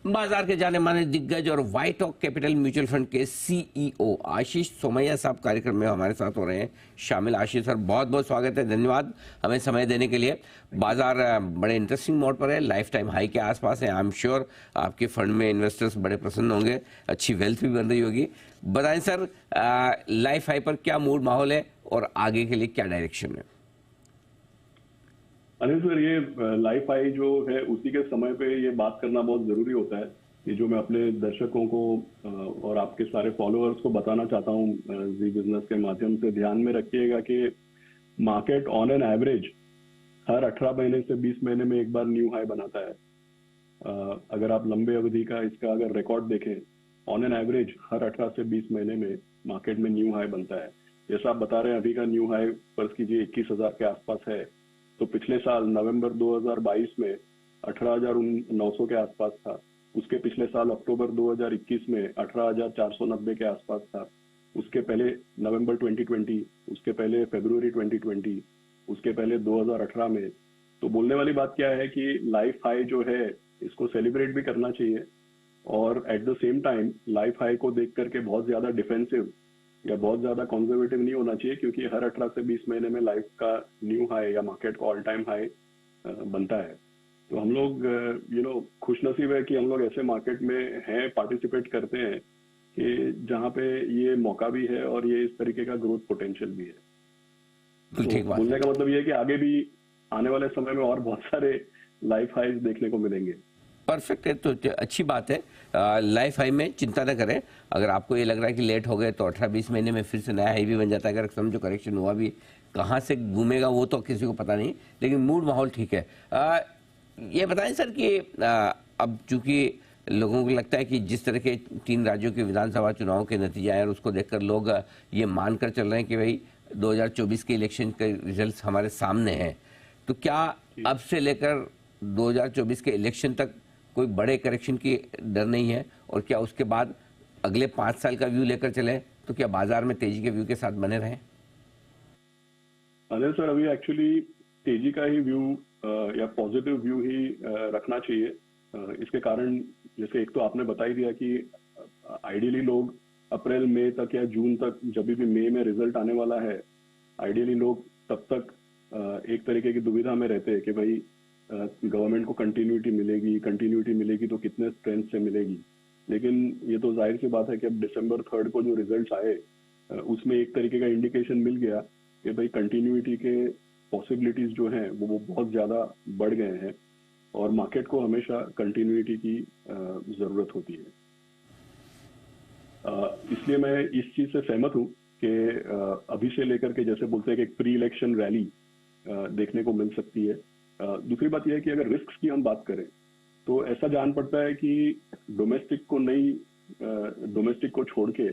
बाजार के जाने माने दिग्गज और व्हाइट ऑक कैपिटल म्यूचुअल फंड के सीईओ आशीष सोमैया साहब कार्यक्रम में हमारे साथ हो रहे हैं शामिल। आशीष सर, बहुत बहुत स्वागत है, धन्यवाद हमें समय देने के लिए। बाजार बड़े इंटरेस्टिंग मोड पर है, लाइफ टाइम हाई के आसपास है। आई एम श्योर आपके फंड में इन्वेस्टर्स बड़े प्रसन्न होंगे, अच्छी वेल्थ भी बन रही होगी। बताएं सर, लाइफ हाई पर क्या मूड माहौल है और आगे के लिए क्या डायरेक्शन है? अनिल सर, ये लाइफ हाई जो है उसी के समय पे ये बात करना बहुत जरूरी होता है। ये जो मैं अपने दर्शकों को और आपके सारे फॉलोअर्स को बताना चाहता हूँ जी बिजनेस के माध्यम से, ध्यान में रखिएगा कि मार्केट ऑन एन एवरेज हर 18 महीने से 20 महीने में एक बार न्यू हाई बनाता है। अगर आप लंबे अवधि का इसका अगर रिकॉर्ड देखें, ऑन एन एवरेज हर 18 से 20 महीने में मार्केट में न्यू हाई बनता है। जैसा आप बता रहे हैं, अभी का न्यू हाई फर्ज कीजिए 21,000 के आसपास है, तो पिछले साल नवंबर 2022 में 18,900 के आसपास था। उसके पिछले साल अक्टूबर 2021 में 18,490 के आसपास था। उसके पहले नवंबर 2020, उसके पहले फरवरी 2020, उसके पहले 2018 में। तो बोलने वाली बात क्या है कि लाइफ हाई जो है इसको सेलिब्रेट भी करना चाहिए, और at the same time life high को देख करके बहुत ज्यादा डिफेंसिव या बहुत ज्यादा कंजर्वेटिव नहीं होना चाहिए, क्योंकि हर 18 से 20 महीने में लाइफ का न्यू हाई या मार्केट का ऑल टाइम हाई बनता है। तो हम लोग खुशनसीब है कि हम लोग ऐसे मार्केट में हैं, पार्टिसिपेट करते हैं कि जहां पे ये मौका भी है और ये इस तरीके का ग्रोथ पोटेंशियल भी है। तो बोलने का मतलब ये है कि आगे भी आने वाले समय में और बहुत सारे लाइफ हाईज देखने को मिलेंगे। परफेक्ट है, तो अच्छी बात है। लाइफ हाई में चिंता न करें। अगर आपको ये लग रहा है कि लेट हो गए तो 18-20 महीने में फिर से नया हाई भी बन जाता है। अगर समझो करेक्शन हुआ भी, कहाँ से घूमेगा वो तो किसी को पता नहीं, लेकिन मूड माहौल ठीक है। ये बताएं सर कि अब चूंकि लोगों को लगता है कि जिस तरह के 3 राज्यों के विधानसभा चुनाव के नतीजे आए और उसको देखकर लोग ये मानकर चल रहे हैं कि भाई 2024 के इलेक्शन के रिजल्ट हमारे सामने हैं, तो क्या अब से लेकर 2024 के इलेक्शन तक कोई बड़े करेक्शन की डर नहीं है? और क्या उसके बाद अगले 5 साल का व्यू लेकर चले तो क्या बाजार में तेजी के व्यू के साथ बने रहें? अनिल सर, अभी एक्चुअली तेजी का ही व्यू या पॉजिटिव व्यू ही रखना चाहिए। इसके कारण जैसे एक तो आपने बता ही दिया कि आइडियली लोग अप्रैल मई तक या जून तक, जब भी मई में रिजल्ट आने वाला है, आइडियली लोग तब तक एक तरीके की दुविधा में रहते हैं कि भाई गवर्नमेंट को कंटिन्यूटी मिलेगी तो कितने स्ट्रेंथ से मिलेगी। लेकिन ये तो जाहिर सी बात है कि अब December 3 को जो रिजल्ट्स आए उसमें एक तरीके का इंडिकेशन मिल गया कि भाई कंटिन्यूटी के पॉसिबिलिटीज जो हैं वो बहुत ज्यादा बढ़ गए हैं, और मार्केट को हमेशा कंटिन्यूटी की जरूरत होती है। इसलिए मैं इस चीज से सहमत हूँ कि अभी से लेकर के, जैसे बोलते हैं कि एक प्री इलेक्शन रैली देखने को मिल सकती है। दूसरी बात यह है कि अगर रिस्क की हम बात करें तो ऐसा जान पड़ता है कि डोमेस्टिक को छोड़ के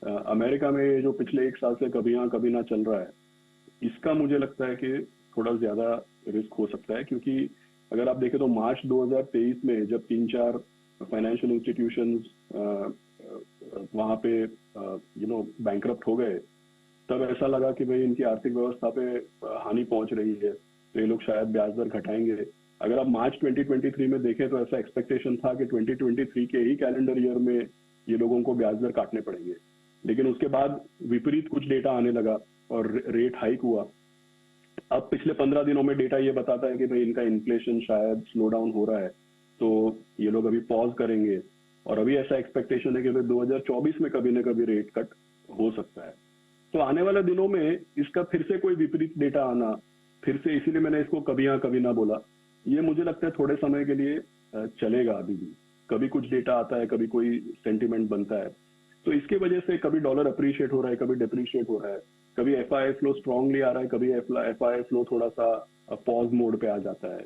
अमेरिका में जो पिछले 1 साल से कभी यहाँ कभी ना चल रहा है, इसका मुझे लगता है कि थोड़ा ज्यादा रिस्क हो सकता है। क्योंकि अगर आप देखें तो मार्च 2023 में जब 3-4 फाइनेंशियल इंस्टीट्यूशंस वहां पे बैंकरप्ट हो गए, तब ऐसा लगा कि भाई इनकी आर्थिक व्यवस्था पे हानि पहुंच रही है, तो ये लोग शायद ब्याज दर घटाएंगे। अगर आप मार्च 2023 में देखें तो ऐसा एक्सपेक्टेशन था कि 2023 के ही कैलेंडर ईयर में ये लोगों को ब्याज दर काटने पड़ेंगे। लेकिन उसके बाद विपरीत कुछ डेटा आने लगा और रेट हाइक हुआ। अब पिछले 15 दिनों में डेटा ये बताता है कि भाई इनका इन्फ्लेशन शायद स्लो डाउन हो रहा है, तो ये लोग अभी पॉज करेंगे। और अभी ऐसा एक्सपेक्टेशन है कि भाई 2024 में कभी ना कभी रेट कट हो सकता है। तो आने वाले दिनों में इसका फिर से कोई विपरीत डेटा आना, फिर से, इसीलिए मैंने इसको कभी हाँ कभी ना बोला, ये मुझे लगता है थोड़े समय के लिए चलेगा। अभी भी कभी कुछ डेटा आता है, कभी कोई सेंटिमेंट बनता है, तो इसकी वजह से कभी डॉलर अप्रिशिएट हो रहा है, कभी डिप्रिशिएट हो रहा है, कभी एफआई फ्लो स्ट्रांगली आ रहा है, कभी एफआई फ्लो थोड़ा सा पॉज मोड पे आ जाता है।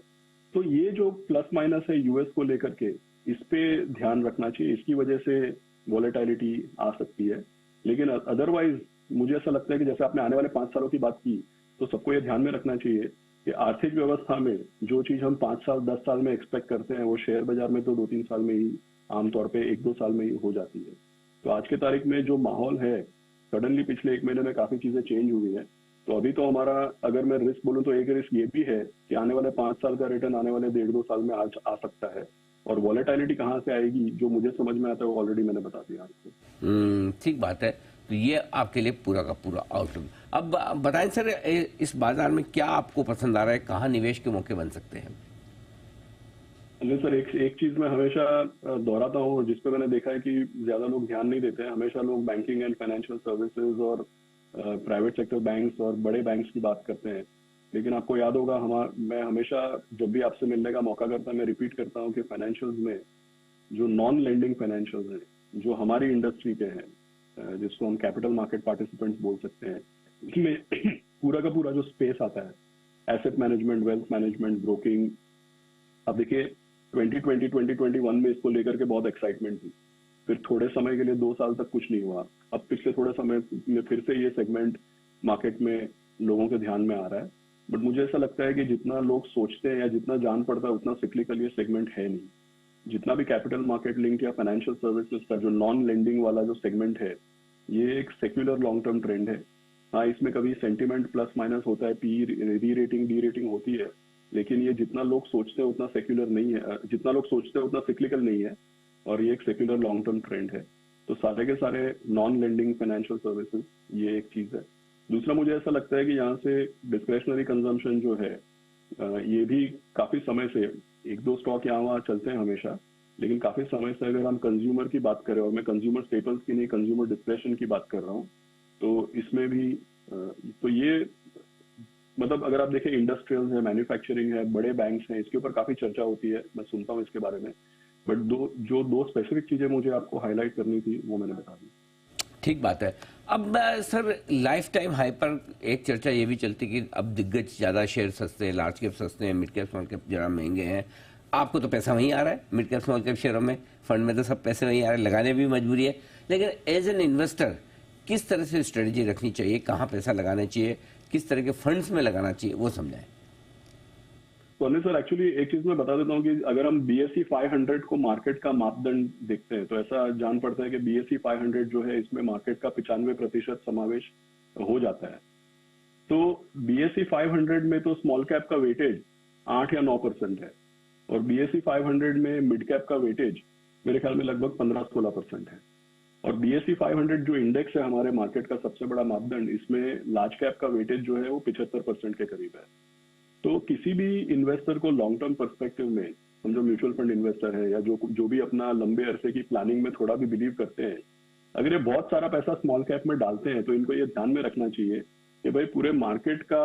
तो ये जो प्लस माइनस है यूएस को लेकर के, इस पे ध्यान रखना चाहिए। इसकी वजह से वॉलेटिलिटी आ सकती है। लेकिन अदरवाइज मुझे ऐसा लगता है कि जैसे आपने आने वाले 5 सालों की बात की, तो सबको ये ध्यान में रखना चाहिए कि आर्थिक व्यवस्था में जो चीज हम 5 साल 10 साल में एक्सपेक्ट करते हैं, वो शेयर बाजार में तो 2-3 साल में ही, आमतौर पे 1-2 साल में ही हो जाती है। तो आज के तारीख में जो माहौल है, सडनली पिछले 1 महीने में काफी चीजें चेंज हुई है। तो अभी तो हमारा, अगर मैं रिस्क बोलूं तो एक रिस्क ये भी है कि आने वाले 5 साल का रिटर्न आने वाले 1.5-2 साल में आ सकता है। और वॉलेटिलिटी कहाँ से आएगी जो मुझे समझ में आता है वो ऑलरेडी मैंने बता दिया आपको। ठीक बात है। तो ये आपके लिए पूरा का पूरा आउटलुक। अब बताएं सर, इस बाजार में क्या आपको पसंद आ रहा है, कहाँ निवेश के मौके बन सकते हैं? नहीं सर, एक चीज मैं हमेशा दोहराता हूँ जिस पे मैंने देखा है कि ज्यादा लोग ध्यान नहीं देते हैं। हमेशा लोग बैंकिंग एंड फाइनेंशियल सर्विसेज और प्राइवेट सेक्टर बैंक्स और बड़े बैंक्स की बात करते हैं, लेकिन आपको याद होगा मैं हमेशा जब भी आपसे मिलने का मौका करता हूँ मैं रिपीट करता हूँ कि फाइनेंशियल्स में जो नॉन लेंडिंग फाइनेंशियल्स हैं जो हमारी इंडस्ट्री के हैं, जिसको हम कैपिटल मार्केट पार्टिसिपेंट्स बोल सकते हैं, इसमें पूरा का पूरा जो स्पेस आता है asset management, wealth management, broking. अब देखिए 2021 में इसको लेकर के बहुत एक्साइटमेंट थी, फिर थोड़े समय के लिए 2 साल तक कुछ नहीं हुआ। अब पिछले थोड़े समय में फिर से ये सेगमेंट मार्केट में लोगों के ध्यान में आ रहा है, बट मुझे ऐसा लगता है कि जितना लोग सोचते हैं या जितना जान पड़ता है उतना सिक्लिकल ये सेगमेंट है नहीं। जितना भी कैपिटल मार्केट लिंक या फाइनेंशियल सर्विसेज का जो नॉन लेंडिंग वाला जो सेगमेंट है, ये एक सेक्युलर लॉन्ग टर्म ट्रेंड है। हाँ, इसमें कभी सेंटिमेंट प्लस माइनस होता है, पी री रेटिंग डी रेटिंग होती है, लेकिन ये जितना लोग सोचते हैं उतना सेक्युलर नहीं है, जितना लोग सोचते हैं उतना सिक्लिकल नहीं है, और ये एक सेक्युलर लॉन्ग टर्म ट्रेंड है। तो सारे के सारे नॉन लेंडिंग फाइनेंशियल सर्विसेज, ये एक चीज है। दूसरा, मुझे ऐसा लगता है कि यहाँ से डिस्क्रेशनरी कंजम्पशन जो है, ये भी काफी समय से 1-2 स्टॉक यहाँ वहाँ चलते हैं हमेशा, लेकिन काफी समय से अगर हम कंज्यूमर की बात करें, और मैं कंज्यूमर स्टेपल्स की नहीं कंज्यूमर डिस्क्रेशन की बात कर रहा हूँ, तो इसमें भी तो ये मतलब अगर आप देखें इंडस्ट्रियल्स है, मैन्युफैक्चरिंग है, बड़े बैंक्स हैं, इसके ऊपर काफी चर्चा होती है, मैं सुनता हूँ इसके बारे में, बट दो स्पेसिफिक चीजें मुझे आपको हाईलाइट करनी थी वो मैंने बता दी। ठीक बात है। अब सर, लाइफ टाइम हाई पर एक चर्चा ये भी चलती कि अब दिग्गज ज़्यादा शेयर सस्ते हैं, लार्ज कैप सस्ते हैं, मिड कैप स्मॉल कैप ज़रा महंगे हैं। आपको तो पैसा वहीं आ रहा है मिड कैप स्मॉल कैप शेयरों में, फंड में तो सब पैसे वहीं आ रहे हैं, लगाने भी मजबूरी है। लेकिन एज एन इन्वेस्टर किस तरह से स्ट्रेटजी रखनी चाहिए, कहाँ पैसा लगाना चाहिए, किस तरह के फंड्स में लगाना चाहिए, वो समझाएं। तो अनिल सर, एक्चुअली एक चीज मैं बता देता हूँ कि अगर हम BSE 500 को मार्केट का मापदंड देखते हैं तो ऐसा जान पड़ता है कि BSE 500 जो है इसमें मार्केट का 95% समावेश हो जाता है। तो BSE 500 में तो स्मॉल कैप का वेटेज 8 या 9% है, और BSE 500 में मिड कैप का वेटेज मेरे ख्याल में लगभग 15-16% है। और BSE 500 जो इंडेक्स है हमारे मार्केट का सबसे बड़ा मापदंड, इसमें लार्ज कैप का वेटेज जो है वो 75% के करीब है। तो किसी भी इन्वेस्टर को लॉन्ग टर्म पर्सपेक्टिव में, हम जो म्यूचुअल फंड इन्वेस्टर है या जो भी अपना लंबे अरसे की प्लानिंग में थोड़ा भी बिलीव करते हैं, अगर ये बहुत सारा पैसा स्मॉल कैप में डालते हैं तो इनको ये ध्यान में रखना चाहिए कि भाई पूरे मार्केट का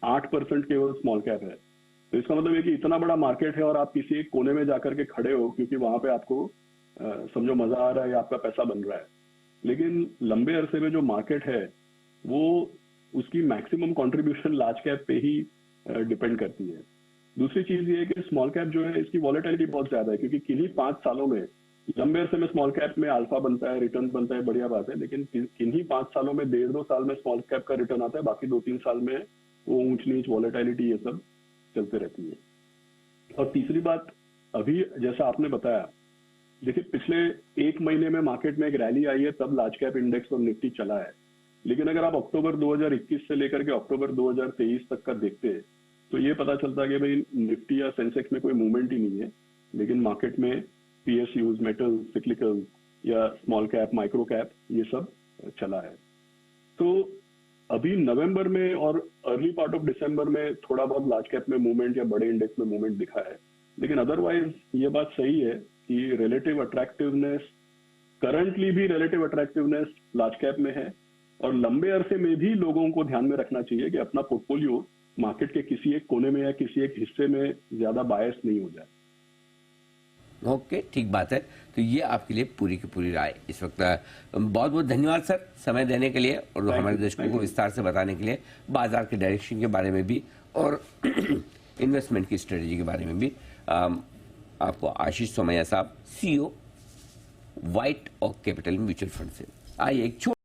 8% केवल स्मॉल कैप है। तो इसका मतलब है कि इतना बड़ा मार्केट है और आप किसी एक कोने में जाकर के खड़े हो क्योंकि वहां पे आपको समझो मजा आ रहा है या आपका पैसा बन रहा है, लेकिन लंबे अरसे में जो मार्केट है वो उसकी मैक्सिमम कंट्रीब्यूशन लार्ज कैप पे ही डिपेंड करती है। दूसरी चीज ये है कि स्मॉल कैप जो है इसकी वॉलेटिलिटी बहुत ज्यादा है, क्योंकि किन्हीं 5 सालों में, लंबे अरसे में स्मॉल कैप में अल्फा बनता है, रिटर्न बनता है, बढ़िया बात है, लेकिन किन्हीं 5 सालों में 1.5-2 साल में स्मॉल कैप का रिटर्न आता है, बाकी 2-3 साल में वो ऊंच नीच वॉलेटिलिटी ये सब चलते रहती है। और तीसरी बात, अभी जैसा आपने बताया, देखिए पिछले 1 महीने में मार्केट में एक रैली आई है, तब लार्ज कैप इंडेक्स और निफ्टी चला है, लेकिन अगर आप अक्टूबर 2021 से लेकर के अक्टूबर 2023 तक का देखते हैं तो ये पता चलता है कि भाई निफ्टी या सेंसेक्स में कोई मूवमेंट ही नहीं है, लेकिन मार्केट में PSUs, मेटल, सिक्लिकल या स्मॉल कैप, माइक्रो कैप, ये सब चला है। तो अभी नवंबर में और अर्ली पार्ट ऑफ दिसंबर में थोड़ा बहुत लार्ज कैप में मूवमेंट या बड़े इंडेक्स में मूवमेंट दिखा है, लेकिन अदरवाइज ये बात सही है कि रिलेटिव अट्रैक्टिवनेस, करंटली भी रिलेटिव अट्रैक्टिवनेस लार्ज कैप में है, और लंबे अरसे में भी लोगों को ध्यान में रखना चाहिए कि अपना पोर्टफोलियो मार्केट के किसी एक कोने में या किसी एक हिस्से में ज्यादा बायस नहीं हो जाए। ओके, ठीक बात है। तो ये आपके लिए पूरी की पूरी राय इस वक्त। बहुत बहुत धन्यवाद सर समय देने के लिए और हमारे दर्शकों को विस्तार से बताने के लिए, बाजार के डायरेक्शन के बारे में भी और इन्वेस्टमेंट की स्ट्रेटजी के बारे में भी। आपको आशीष सोमैया साहब, CEO व्हाइट ऑक कैपिटल म्यूचुअल फंड से। आइए एक